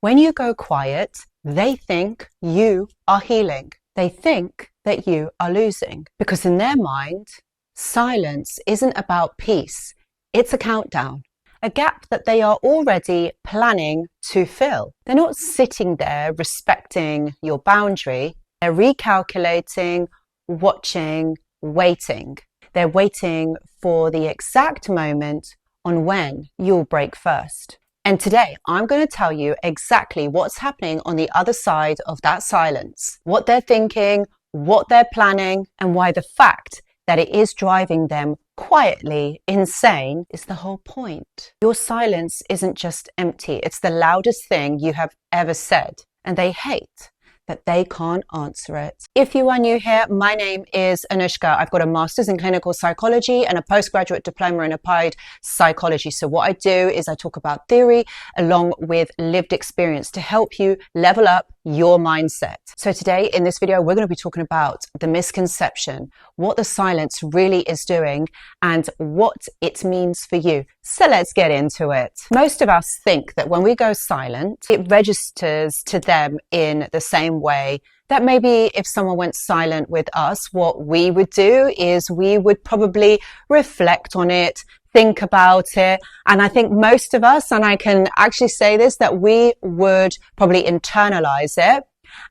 When you go quiet, they think you are healing. They think that you are losing, because in their mind, silence isn't about peace. It's a countdown, a gap that they are already planning to fill. They're not sitting there respecting your boundary. They're recalculating, watching, waiting. They're waiting for the exact moment on when you'll break first. And today, I'm going to tell you exactly what's happening on the other side of that silence, what they're thinking, what they're planning, and why the fact that it is driving them quietly insane is the whole point. Your silence isn't just empty. It's the loudest thing you have ever said, and they hate that they can't answer it. If you are new here, my name is Anushka. I've got a master's in clinical psychology and a postgraduate diploma in applied psychology. So what I do is I talk about theory along with lived experience to help you level up your mindset. So today in this video, we're going to be talking about the misconception, what the silence really is doing, and what it means for you. So let's get into it. Most of us think that when we go silent, it registers to them in the same way that maybe if someone went silent with us, what we would do is we would probably reflect on it, think about it. And I think most of us, and I can actually say this, that we would probably internalize it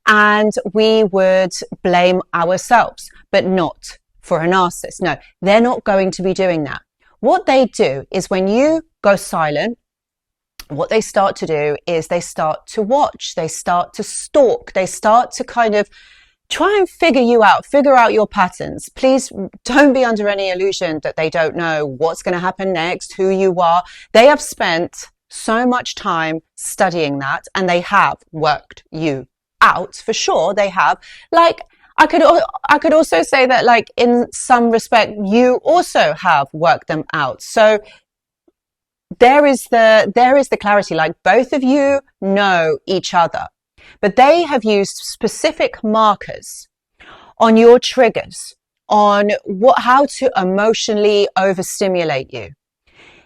and we would blame ourselves, but not for a narcissist. No, they're not going to be doing that. What they do is when you go silent, what they start to do is they start to watch, they start to stalk, they start to kind of try and figure out your patterns. Please don't be under any illusion that they don't know what's going to happen next, who you are. They have spent so much time studying that, and they have worked you out for sure. They have. Like, I could also say that, like, in some respect, you also have worked them out. So there is the clarity, like both of you know each other, but they have used specific markers on your triggers, on how to emotionally overstimulate you.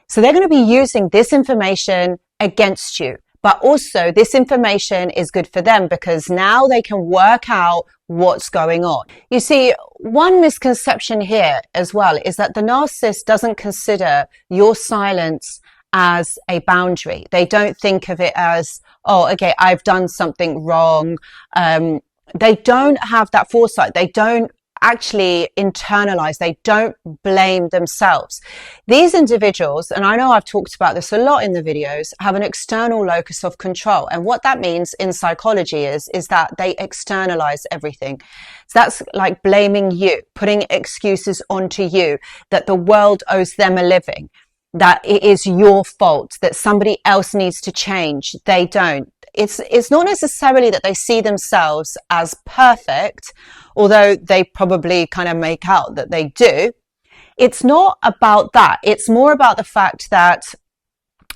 So they're going to be using this information against you, but also this information is good for them because now they can work out what's going on. You see, one misconception here as well is that the narcissist doesn't consider your silence as a boundary. They don't think of it as, oh, okay, I've done something wrong. They don't have that foresight. They don't actually internalize. They don't blame themselves. These individuals, and I know I've talked about this a lot in the videos, have an external locus of control. And what that means in psychology is that they externalize everything. So that's like blaming you, putting excuses onto you, that the world owes them a living, that it is your fault, that somebody else needs to change. They don't. It's not necessarily that they see themselves as perfect, although they probably kind of make out that they do. It's not about that. It's more about the fact that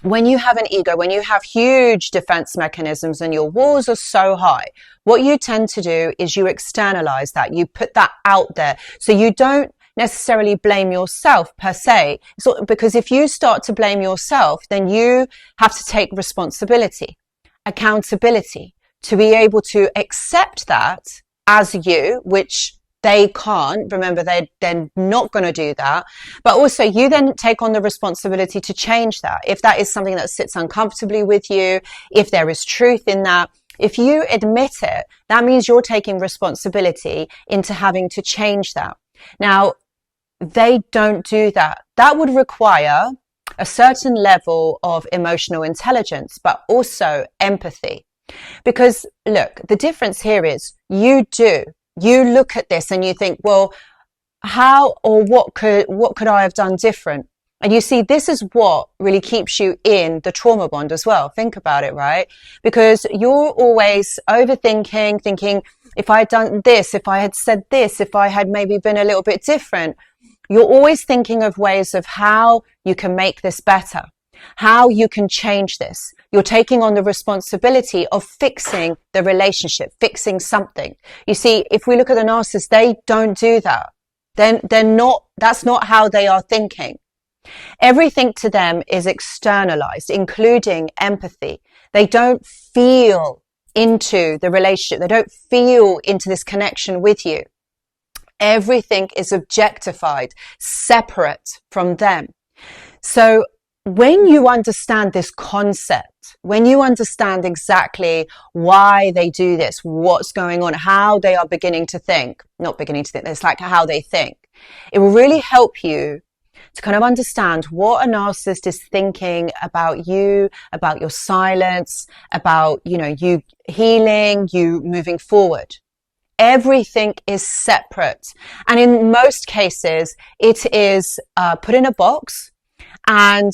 when you have an ego, when you have huge defense mechanisms and your walls are so high, what you tend to do is you externalize that. You put that out there. So you don't necessarily blame yourself per se. So, because if you start to blame yourself, then you have to take responsibility, accountability, to be able to accept that as you, which they can't. Remember, they're not going to do that. But also you then take on the responsibility to change that. If that is something that sits uncomfortably with you, if there is truth in that, if you admit it, that means you're taking responsibility into having to change that. Now, they don't do that. That would require a certain level of emotional intelligence, but also empathy. Because look, the difference here is you look at this and you think, well, how or what could I have done different? And you see, this is what really keeps you in the trauma bond as well. Think about it, right? Because you're always overthinking, thinking, if I had done this, if I had said this, if I had maybe been a little bit different. You're always thinking of ways of how you can make this better, how you can change this. You're taking on the responsibility of fixing the relationship, fixing something. You see, if we look at the narcissist, they don't do that. They're not, that's not how they are thinking. Everything to them is externalized, including empathy. They don't feel into the relationship. They don't feel into this connection with you. Everything is objectified, separate from them. So when you understand this concept, when you understand exactly why they do this, what's going on, how they are beginning to think, not beginning to think, it's like how they think, it will really help you to kind of understand what a narcissist is thinking about you, about your silence, about, you healing, you moving forward. Everything is separate. And in most cases, it is put in a box, and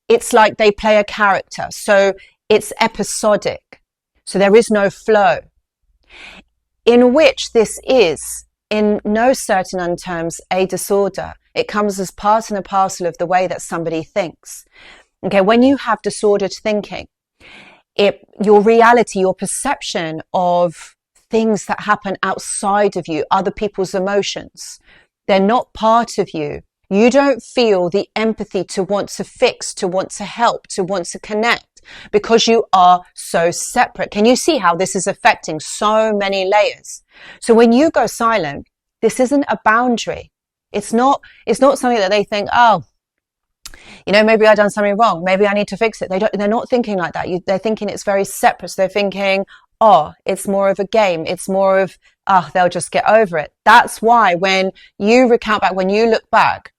it's like they play a character. So it's episodic. So there is no flow. In which this is, in no certain terms, a disorder. It comes as part and a parcel of the way that somebody thinks. Okay, when you have disordered thinking, your reality, your perception of things that happen outside of you, other people's emotions, they're not part of you. You don't feel the empathy to want to fix, to want to help, to want to connect, because you are so separate. Can you see how this is affecting so many layers? So when you go silent, this isn't a boundary. It's not something that they think, oh, maybe I've done something wrong. Maybe I need to fix it. They're not thinking like that. They're thinking it's very separate. So they're thinking, oh, it's more of a game. It's more of, they'll just get over it. That's why when you recount back, when you look back,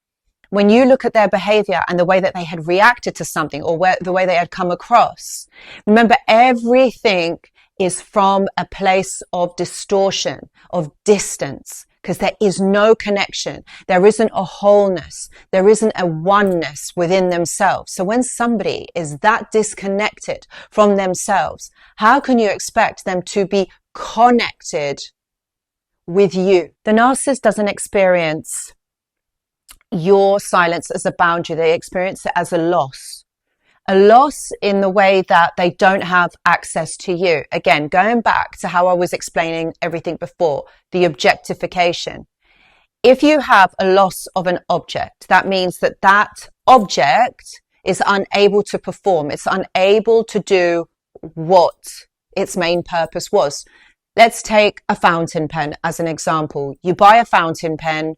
when you look at their behavior and the way that they had reacted to something, or the way they had come across, remember, everything is from a place of distortion, of distance, because there is no connection. There isn't a wholeness. There isn't a oneness within themselves. So when somebody is that disconnected from themselves, how can you expect them to be connected with you? The narcissist doesn't experience your silence as a boundary. They experience it as a loss. A loss in the way that they don't have access to you. Again, going back to how I was explaining everything before, the objectification. If you have a loss of an object, that means that that object is unable to perform. It's unable to do what its main purpose was. Let's take a fountain pen as an example. You buy a fountain pen,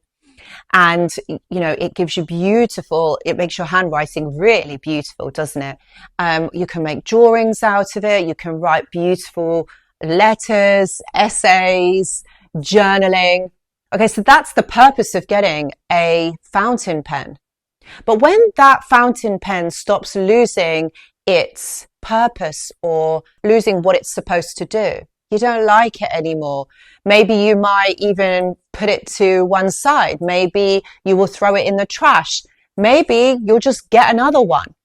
and it gives you it makes your handwriting really beautiful, doesn't it? You can make drawings out of it. You can write beautiful letters, essays, journaling. Okay, so that's the purpose of getting a fountain pen. But when that fountain pen stops losing its purpose, or losing what it's supposed to do, you don't like it anymore. Maybe you might even put it to one side. Maybe you will throw it in the trash. Maybe you'll just get another one,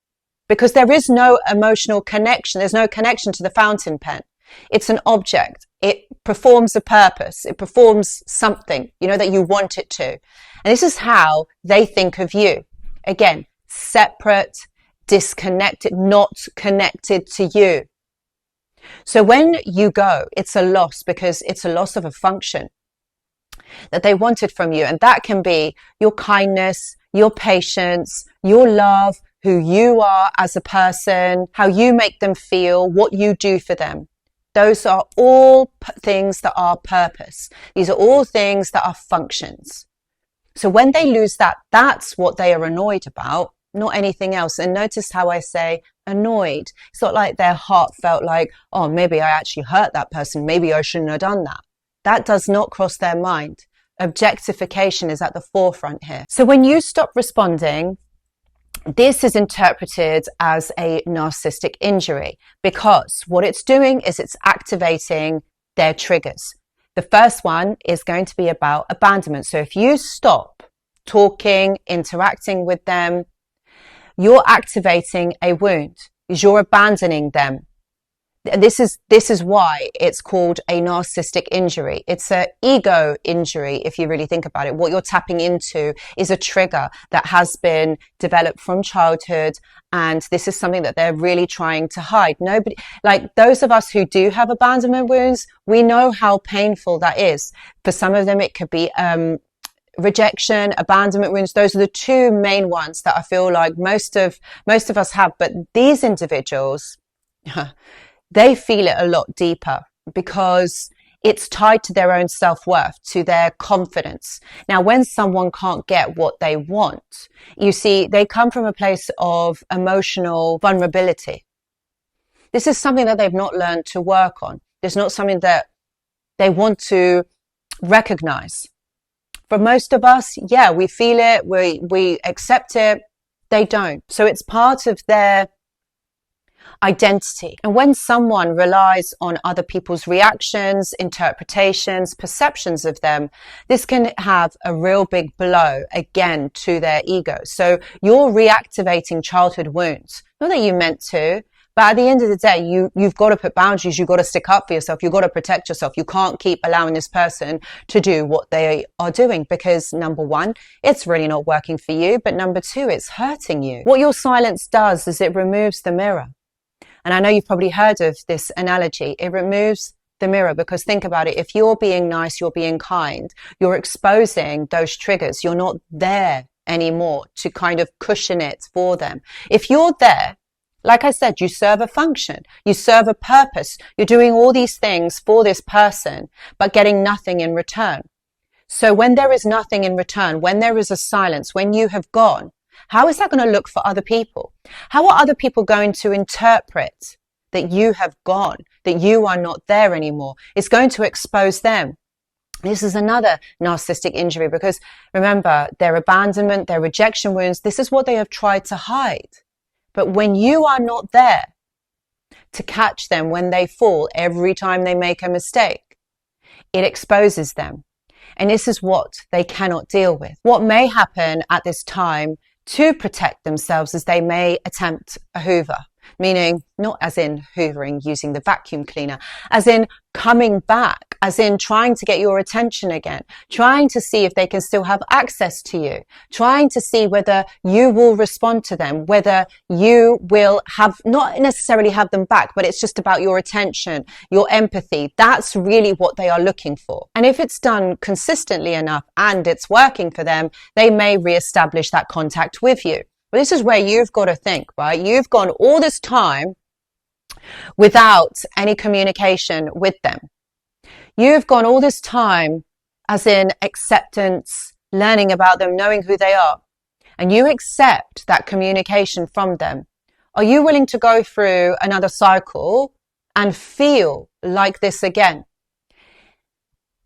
because there is no emotional connection. There's no connection to the fountain pen. It's an object. It performs a purpose. It performs something, that you want it to. And this is how they think of you. Again, separate, disconnected, not connected to you. So when you go, it's a loss, because it's a loss of a function that they wanted from you. And that can be your kindness, your patience, your love, who you are as a person, how you make them feel, what you do for them. Those are all things that are purpose. These are all things that are functions. So when they lose that, that's what they are annoyed about, not anything else. And notice how I say annoyed. It's not like their heart felt like, oh, maybe I actually hurt that person. Maybe I shouldn't have done that. That does not cross their mind. Objectification is at the forefront here. So when you stop responding, this is interpreted as a narcissistic injury, because what it's doing is it's activating their triggers. The first one is going to be about abandonment. So if you stop talking, interacting with them, you're activating a wound, because you're abandoning them. And this is why it's called a narcissistic injury. It's an ego injury, if you really think about it. What you're tapping into is a trigger that has been developed from childhood, and this is something that they're really trying to hide. Nobody, like those of us who do have abandonment wounds, we know how painful that is. For some of them, it could be rejection, abandonment wounds. Those are the two main ones that I feel like most of us have. But these individuals they feel it a lot deeper because it's tied to their own self-worth, to their confidence. Now, when someone can't get what they want, you see, they come from a place of emotional vulnerability. This is something that they've not learned to work on. It's not something that they want to recognize. For most of us, yeah, we feel it, we accept it. They don't. So it's part of their identity. And when someone relies on other people's reactions, interpretations, perceptions of them, this can have a real big blow again to their ego. So you're reactivating childhood wounds. Not that you meant to, but at the end of the day, you've got to put boundaries. You've got to stick up for yourself. You've got to protect yourself. You can't keep allowing this person to do what they are doing because, number one, it's really not working for you. But number two, it's hurting you. What your silence does is it removes the mirror. And I know you've probably heard of this analogy. It removes the mirror because think about it. If you're being nice, you're being kind, you're exposing those triggers. You're not there anymore to kind of cushion it for them. If you're there, like I said, you serve a function, you serve a purpose. You're doing all these things for this person, but getting nothing in return. So when there is nothing in return, when there is a silence, when you have gone, how is that going to look for other people? How are other people going to interpret that you have gone, that you are not there anymore? It's going to expose them. This is another narcissistic injury because remember, their abandonment, their rejection wounds, this is what they have tried to hide. But when you are not there to catch them when they fall every time they make a mistake, it exposes them. And this is what they cannot deal with. What may happen at this time to protect themselves is they may attempt a hoover, meaning not as in hoovering using the vacuum cleaner, as in coming back, as in trying to get your attention again, trying to see if they can still have access to you, trying to see whether you will respond to them, whether you will have, not necessarily have them back, but it's just about your attention, your empathy. That's really what they are looking for. And if it's done consistently enough and it's working for them, they may reestablish that contact with you. But this is where you've got to think, right? You've gone all this time without any communication with them. You've gone all this time as in acceptance, learning about them, knowing who they are, and you accept that communication from them. Are you willing to go through another cycle and feel like this again?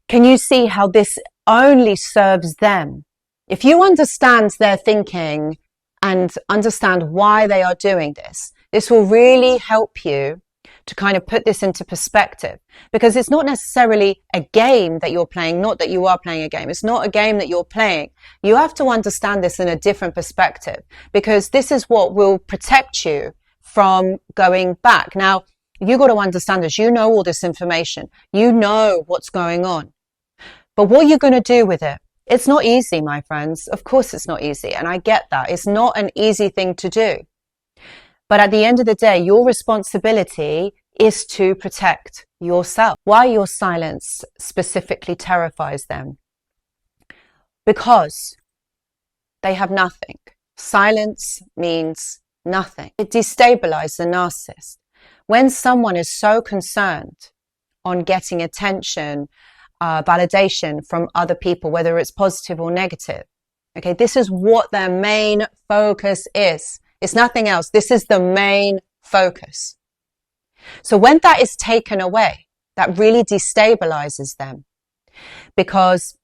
Can you see how this only serves them? If you understand their thinking and understand why they are doing this, this will really help you to kind of put this into perspective, because it's not necessarily a game that you're playing, not that you are playing a game. It's not a game that you're playing. You have to understand this in a different perspective, because this is what will protect you from going back. Now, you got to understand this. You know all this information. You know what's going on. But what you're going to do with it, it's not easy, my friends. Of course it's not easy. And I get that. It's not an easy thing to do. But at the end of the day, your responsibility is to protect yourself. Why your silence specifically terrifies them? Because they have nothing. Silence means nothing. It destabilizes the narcissist. When someone is so concerned on getting attention, validation from other people, whether it's positive or negative, okay, this is what their main focus is. It's nothing else. This is the main focus. So when that is taken away, that really destabilizes them, because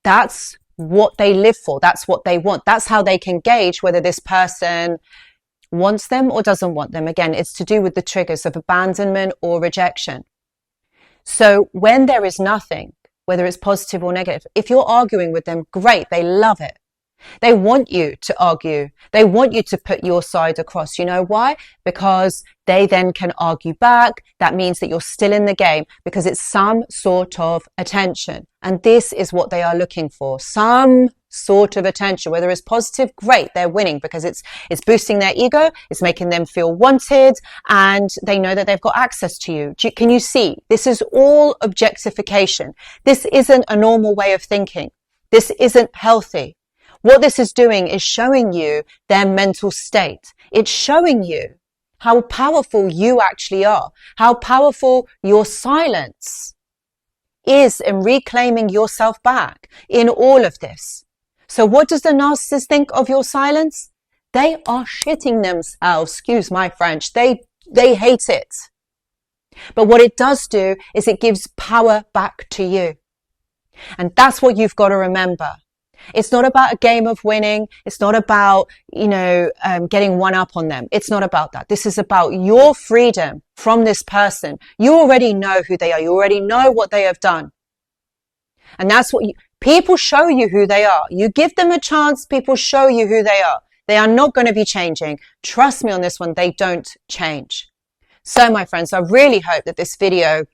that's what they live for. That's what they want. That's how they can gauge whether this person wants them or doesn't want them. Again, it's to do with the triggers of abandonment or rejection. So when there is nothing, whether it's positive or negative, if you're arguing with them, great, they love it. They want you to argue. They want you to put your side across. You know why? Because they then can argue back. That means that you're still in the game, because it's some sort of attention. And this is what they are looking for. Some sort of attention. Whether it's positive, great, they're winning, because it's boosting their ego. It's making them feel wanted, and they know that they've got access to you. Can you see? This is all objectification. This isn't a normal way of thinking. This isn't healthy. What this is doing is showing you their mental state. It's showing you how powerful you actually are, how powerful your silence is in reclaiming yourself back in all of this. So what does the narcissist think of your silence? They are shitting themselves, excuse my French. They hate it. But what it does do is it gives power back to you. And that's what you've got to remember. It's not about a game of winning. It's not about, getting one up on them. It's not about that. This is about your freedom from this person. You already know who they are. You already know what they have done. And that's what people show you who they are. You give them a chance. People show you who they are. They are not going to be changing. Trust me on this one. They don't change. So my friends, I really hope that this video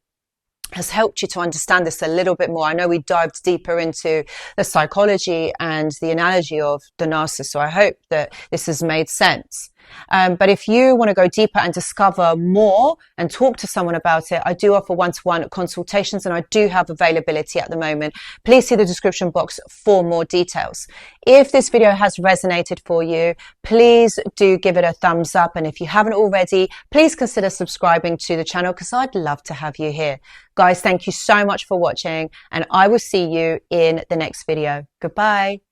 has helped you to understand this a little bit more. I know we dived deeper into the psychology and the analogy of the narcissist, so I hope that this has made sense. But if you want to go deeper and discover more and talk to someone about it, I do offer one-to-one consultations, and I do have availability at the moment. Please see the description box for more details. If this video has resonated for you, please do give it a thumbs up. And if you haven't already, please consider subscribing to the channel, because I'd love to have you here. Guys, thank you so much for watching, and I will see you in the next video. Goodbye.